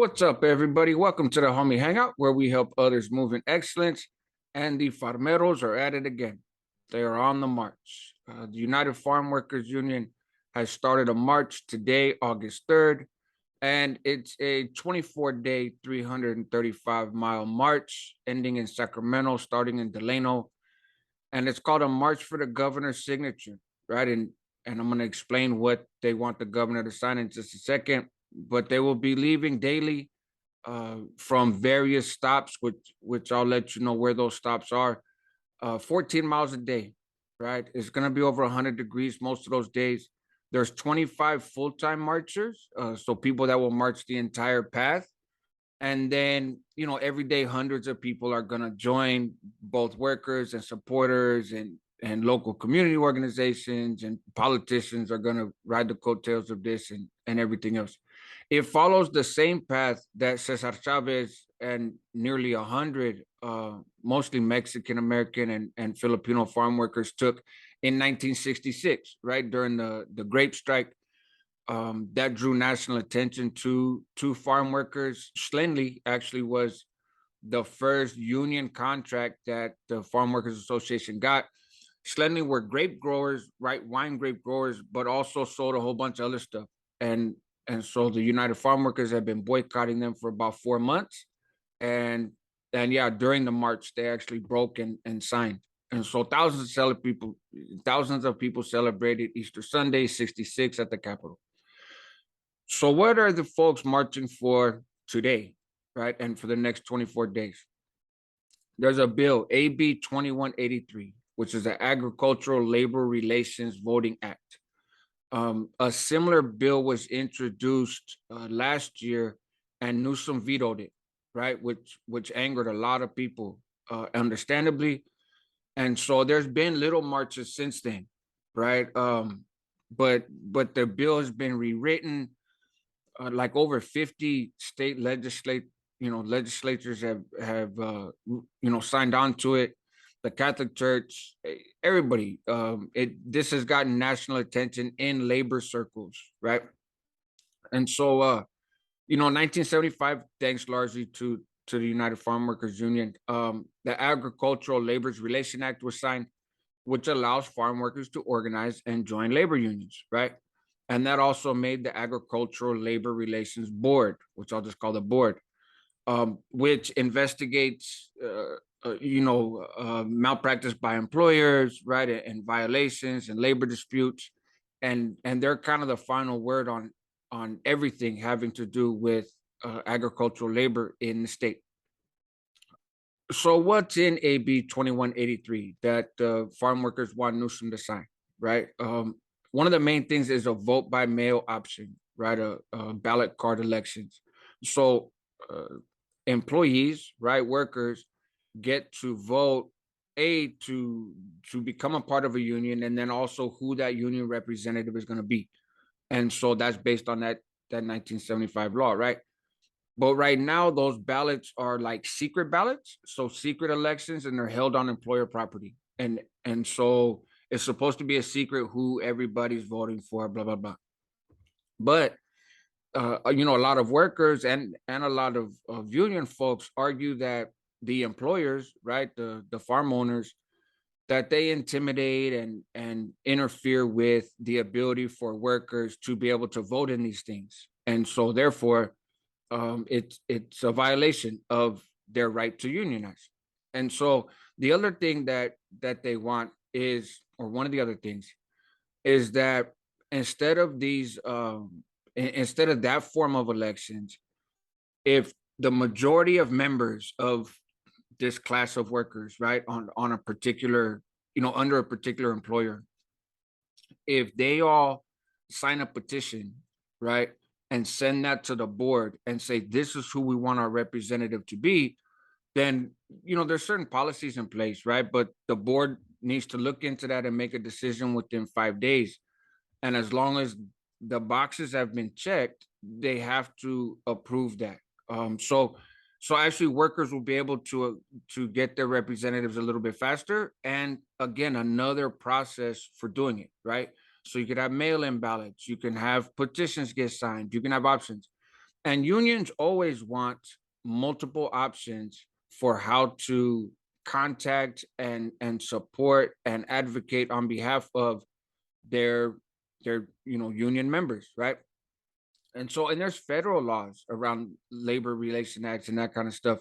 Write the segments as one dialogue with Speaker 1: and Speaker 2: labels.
Speaker 1: What's up, everybody? Welcome to the Homie Hangout, where we help others move in excellence. And the farmeros are at it again. They are on the march. The United Farm Workers Union has started a march today, August 3rd, and it's a 24-day, 335-mile march ending in Sacramento, starting in DELANO. And it's called a March for the Governor's Signature, right? And I'm going to explain what they want the governor to sign in just a second. But they will be leaving daily from various stops, which I'll let you know where those stops are. 14 miles a day, right? It's going to be over 100 degrees most of those days. There's 25 full-time marchers, so people that will march the entire path. And then, every day hundreds of people are going to join, both workers and supporters and local community organizations and politicians are going to ride the coattails of this and everything else. It follows the same path that Cesar Chavez and nearly 100, mostly Mexican American and Filipino farm workers took in 1966, right, during the grape strike. That drew national attention to farm workers. Schlendly actually was the first union contract that the Farm Workers Association got. Schlendly were grape growers, right? Wine grape growers, but also sold a whole bunch of other stuff. And so the United Farm Workers have been boycotting them for about 4 months. And yeah, during the march, they actually broke and signed. And so thousands of people celebrated Easter Sunday, 66 at the Capitol. So what are the folks marching for today, right? And for the next 24 days? There's a bill, AB 2183, which is the Agricultural Labor Relations Voting Act. A similar bill was introduced last year, and Newsom vetoed it, right? Which angered a lot of people, understandably. And so there's been little marches since then, right? But the bill has been rewritten. Like over 50 state legislatures have signed on to it. The Catholic Church, everybody. This has gotten national attention in labor circles, right? And so 1975, thanks largely to the United Farm Workers Union, the Agricultural Labor Relations Act was signed, which allows farm workers to organize and join labor unions, right? And that also made the Agricultural Labor Relations Board, which I'll just call the board, which investigates, malpractice by employers, right, and violations and labor disputes, and they're kind of the final word on everything having to do with agricultural labor in the state. So what's in AB 2183 that farm workers want Newsom to sign, right? One of the main things is a vote by mail option, right? A ballot card elections. So employees, right, workers get to vote to become a part of a union, and then also who that union representative is going to be. And so that's based on that 1975 law, right? But right now, those ballots are like secret ballots, so secret elections, and they're held on employer property. And so it's supposed to be a secret who everybody's voting for, blah, blah, blah. But, a lot of workers and a lot of union folks argue that the employers, right, the farm owners, that they intimidate and interfere with the ability for workers to be able to vote in these things. And so therefore, it's a violation of their right to unionize. And so the other thing that they want is, or one of the other things is that instead of that form of elections, if the majority of members of this class of workers, right, on a particular, under a particular employer, if they all sign a petition, right, and send that to the board and say, this is who we want our representative to be, then, there's certain policies in place, right? But the board needs to look into that and make a decision within 5 days. And as long as the boxes have been checked, they have to approve that. So actually workers will be able to get their representatives a little bit faster. And again, another process for doing it, right? So you could have mail-in ballots, you can have petitions get signed, you can have options. And unions always want multiple options for how to contact and support and advocate on behalf of their union members, right? And there's federal laws around labor relation acts and that kind of stuff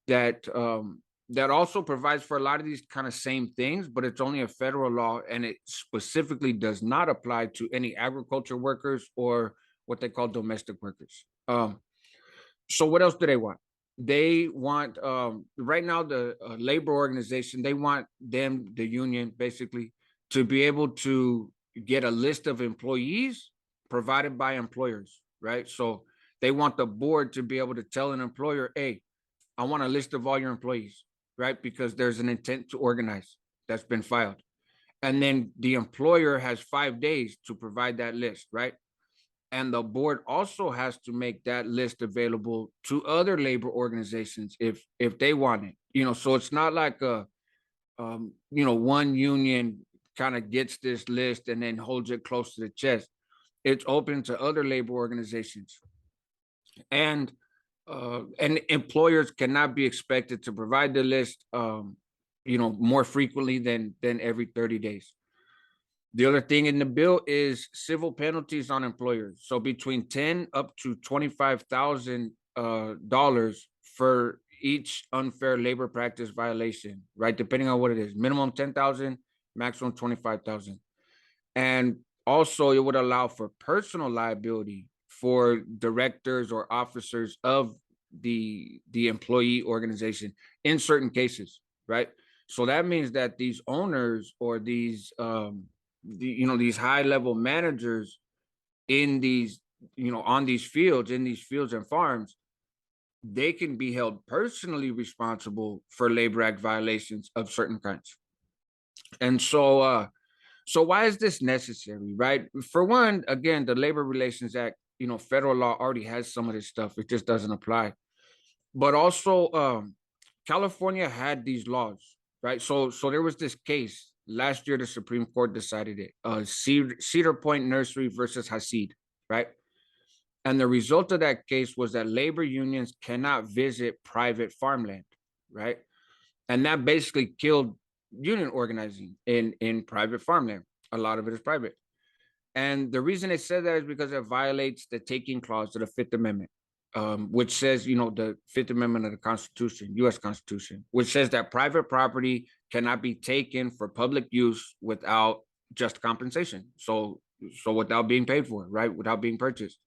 Speaker 1: that that also provides for a lot of these kind of same things, but it's only a federal law and it specifically does not apply to any agriculture workers or what they call domestic workers. So what else do they want? They want right now the labor organization, they want the union basically, to be able to get a list of employees provided by employers, right? So they want the board to be able to tell an employer, hey, I want a list of all your employees, right? Because there's an intent to organize that's been filed. And then the employer has 5 days to provide that list, right? And the board also has to make that list available to other labor organizations if they want it. So it's not like one union kind of gets this list and then holds it close to the chest. It's open to other labor organizations. And employers cannot be expected to provide the list more frequently than every 30 days. The other thing in the bill is civil penalties on employers. So between 10 up to $25,000 for each unfair labor practice violation, right? Depending on what it is, minimum 10,000, maximum 25,000. And also it would allow for personal liability for directors or officers of the employee organization in certain cases, right? So that means that these owners or these these high level managers in these on these fields and farms, they can be held personally responsible for labor act violations of certain kinds. And so why is this necessary, right? For one, again, the Labor Relations Act, federal law already has some of this stuff. It just doesn't apply. But also, California had these laws, right? So there was this case last year. The Supreme Court decided it. Cedar Point Nursery versus Hasid, right? And the result of that case was that labor unions cannot visit private farmland, right? And that basically killed union organizing in private farmland. A lot of it is private. And the reason they said that is because it violates the taking clause of the Fifth Amendment, which says, the Fifth Amendment of the Constitution, U.S. Constitution, which says that private property cannot be taken for public use without just compensation. So without being paid for, right? Without being purchased.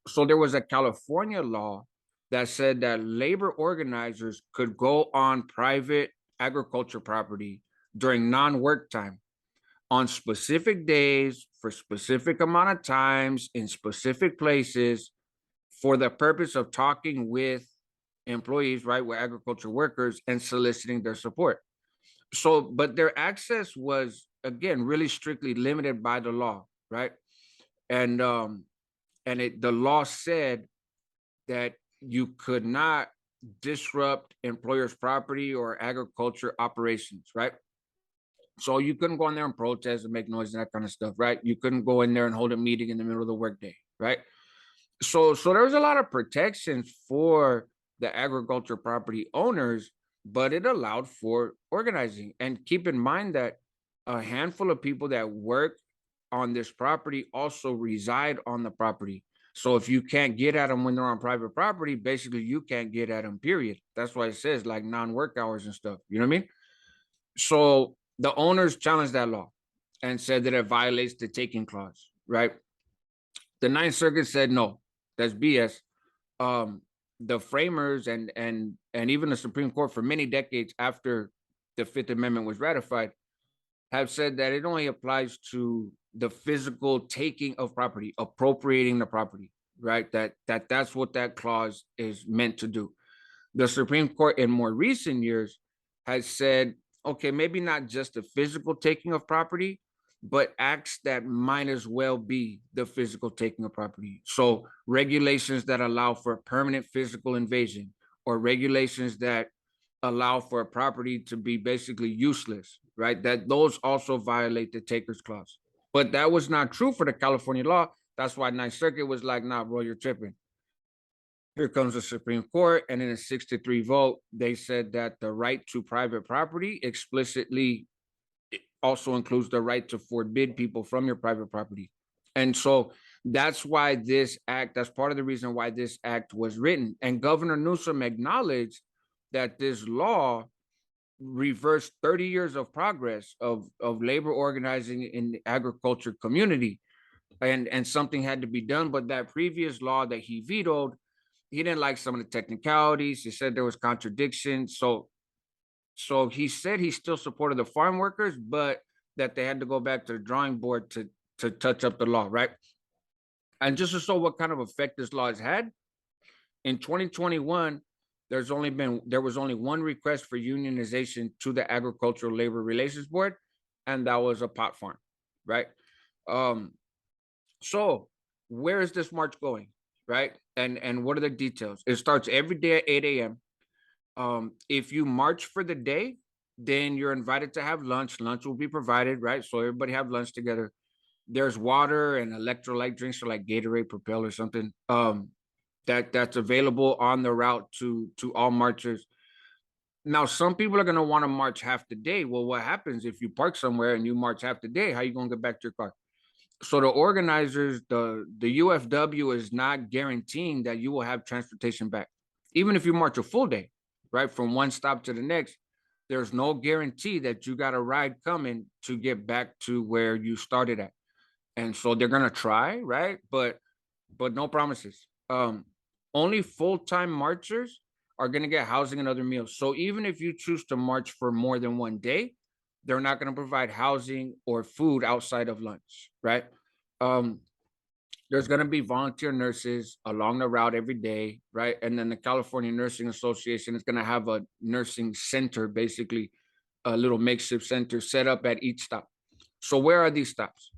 Speaker 1: So there was a California law that said that labor organizers could go on private agriculture property during non-work time on specific days for specific amount of times in specific places for the purpose of talking with employees, right, with agriculture workers and soliciting their support. So, but their access was, again, really strictly limited by the law, right? And the law said that you could not disrupt employers' property or agriculture operations, right? So you couldn't go in there and protest and make noise and that kind of stuff, right? You couldn't go in there and hold a meeting in the middle of the workday, right? So there was a lot of protections for the agriculture property owners, but it allowed for organizing. And keep in mind that a handful of people that work on this property also reside on the property. So if you can't get at them when they're on private property, basically you can't get at them, period. That's why it says like non-work hours and stuff. You know what I mean? So the owners challenged that law and said that it violates the taking clause, right? The Ninth Circuit said no, that's BS. The framers and even the Supreme Court for many decades after the Fifth Amendment was ratified have said that it only applies to the physical taking of property, appropriating the property, right? That's what that clause is meant to do. The Supreme Court in more recent years has said, okay, maybe not just the physical taking of property, but acts that might as well be the physical taking of property. So regulations that allow for permanent physical invasion, or regulations that allow for a property to be basically useless, right? That those also violate the takers clause. But that was not true for the California law. That's why Ninth Circuit was like, nah, bro, you're tripping. Here comes the Supreme Court, and in a 6-3 vote, they said that the right to private property explicitly also includes the right to forbid people from your private property. And so that's why that's part of the reason why this act was written. And Governor Newsom acknowledged that this law reversed 30 years of progress of labor organizing in the agriculture community. And something had to be done. But that previous law that he vetoed, he didn't like some of the technicalities. He said there was contradiction. So he said he still supported the farm workers, but that they had to go back to the drawing board to touch up the law, right? And just to show what kind of effect this law has had, in 2021, there was only one request for unionization to the Agricultural Labor Relations Board, and that was a pot farm, right? So where is this march going, right? And what are the details? It starts every day at 8 a.m. If you march for the day, then you're invited to have lunch. Lunch will be provided, right? So everybody have lunch together. There's water and electrolyte drinks, or like Gatorade, Propel, or something. That's available on the route to all marchers. Now, some people are gonna want to march half the day. Well, what happens if you park somewhere and you march half the day? How you gonna get back to your car? So the organizers, the UFW is not guaranteeing that you will have transportation back, even if you march a full day, right, from one stop to the next. There's no guarantee that you got a ride coming to get back to where you started at. And so they're gonna try, right? But no promises. Only full-time marchers are gonna get housing and other meals. So even if you choose to march for more than one day, they're not gonna provide housing or food outside of lunch, right? Um, there's gonna be volunteer nurses along the route every day, right? And then the California Nursing Association is gonna have a nursing center, basically a little makeshift center set up at each stop. So where are these stops?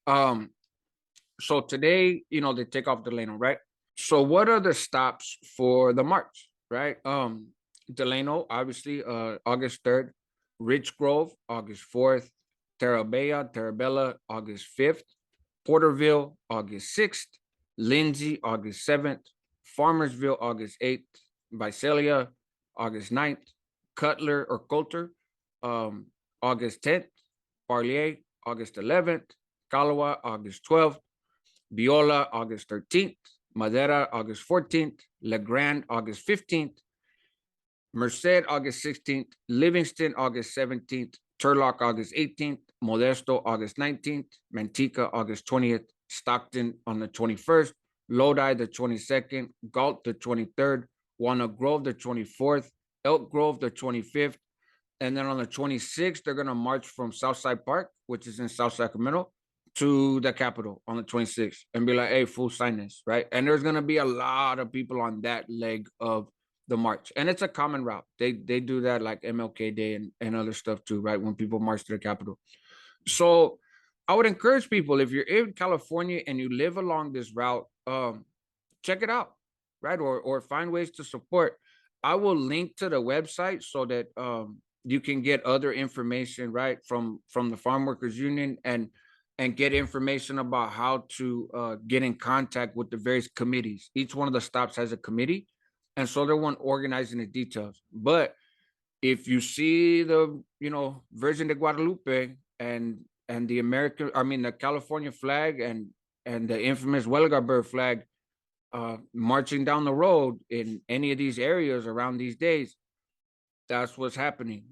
Speaker 1: So today, they take off Delano, right? So what are the stops for the march, right? Delano, obviously, August 3rd, Rich Grove, August 4th, Terabella, August 5th, Porterville, August 6th, Lindsay, August 7th, Farmersville, August 8th, Visalia, August 9th, Cutler or Coulter, August 10th, Parlier, August 11th, Calawa, August 12th, Viola, August 13th, Madera, August 14th, LeGrand, August 15th, Merced, August 16th, Livingston, August 17th, Turlock, August 18th, Modesto, August 19th, Manteca, August 20th, Stockton on the 21st, Lodi the 22nd, Galt the 23rd, Walnut Grove the 24th, Elk Grove the 25th, and then on the 26th, they're going to march from Southside Park, which is in South Sacramento, to the Capitol on the 26th and be like, hey, full sign this, right? And there's going to be a lot of people on that leg of the march. And it's a common route. They do that like MLK Day and other stuff too, right? When people march to the Capitol. So I would encourage people, if you're in California and you live along this route, check it out, right? Or find ways to support. I will link to the website so that you can get other information, right, from the Farm Workers Union and get information about how to get in contact with the various committees. Each one of the stops has a committee, and so they're one organizing the details. But if you see the Virgin de Guadalupe and the California flag and the infamous Huelga bird flag marching down the road in any of these areas around these days, that's what's happening.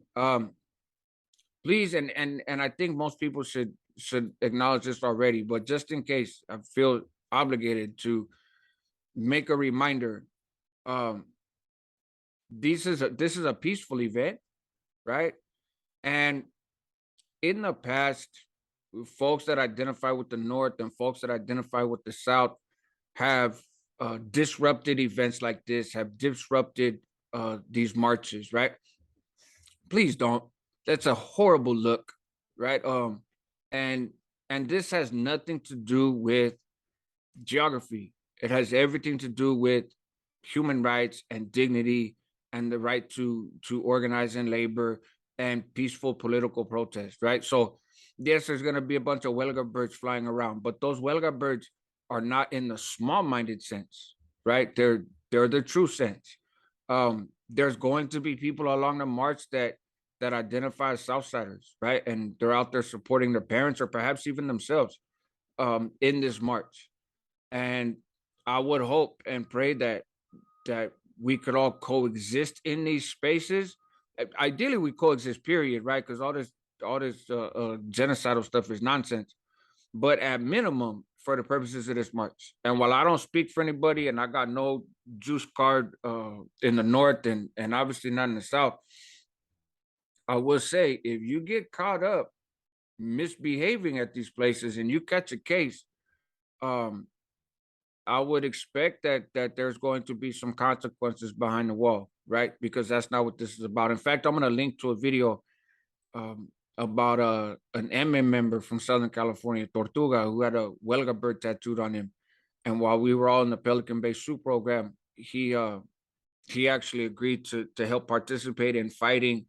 Speaker 1: Please, and I think most people should acknowledge this already, but just in case, I feel obligated to make a reminder. This is a peaceful event, right? And in the past, folks that identify with the North and folks that identify with the South have disrupted events like this, have disrupted these marches, right? Please don't. That's a horrible look, right? And this has nothing to do with geography. It has everything to do with human rights and dignity and the right to organize in labor and peaceful political protest, right? So yes, there's going to be a bunch of Huelga birds flying around, but those Huelga birds are not in the small-minded sense, right? They're the true saints. There's going to be people along the march that identify as Southsiders, right? And they're out there supporting their parents or perhaps even themselves in this march. And I would hope and pray that we could all coexist in these spaces. Ideally, we coexist, period, right? Because all this genocidal stuff is nonsense. But at minimum, for the purposes of this march, and while I don't speak for anybody, and I got no juice card in the north and obviously not in the south, I will say if you get caught up misbehaving at these places and you catch a case, um, I would expect that there's going to be some consequences behind the wall, right? Because that's not what this is about. In fact, I'm going to link to a video um, about an MM member from Southern California, Tortuga, who had a Huelga bird tattooed on him. And while we were all in the Pelican Bay Sioux program, he actually agreed to help participate in fighting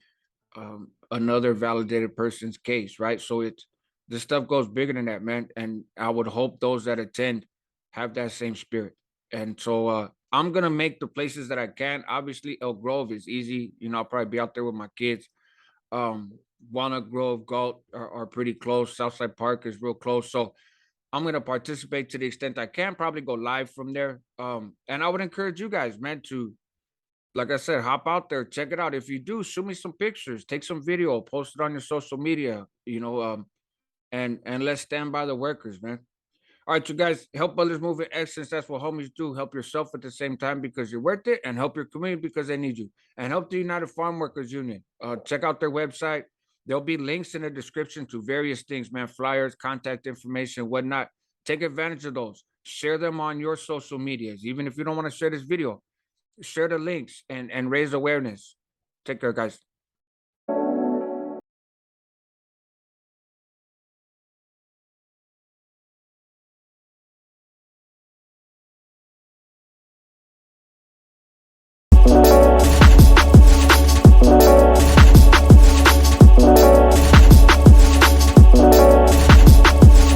Speaker 1: another validated person's case, right? So it's this stuff goes bigger than that, man. And I would hope those that attend have that same spirit. And so I'm gonna make the places that I can. Obviously, Elk Grove is easy. You know, I'll probably be out there with my kids. Walnut Grove, Galt are pretty close. Southside Park is real close. So I'm gonna participate to the extent I can. Probably go live from there. And I would encourage you guys, man, to like I said, hop out there, check it out. If you do, shoot me some pictures, take some video, post it on your social media, and let's stand by the workers, man. All right, you guys, help others move in excellence. That's what homies do. Help yourself at the same time because you're worth it, and help your community because they need you. And help the United Farm Workers Union. Check out their website. There'll be links in the description to various things, man, flyers, contact information, whatnot. Take advantage of those. Share them on your social medias, even if you don't want to share this video. Share the links and raise awareness. Take care, guys.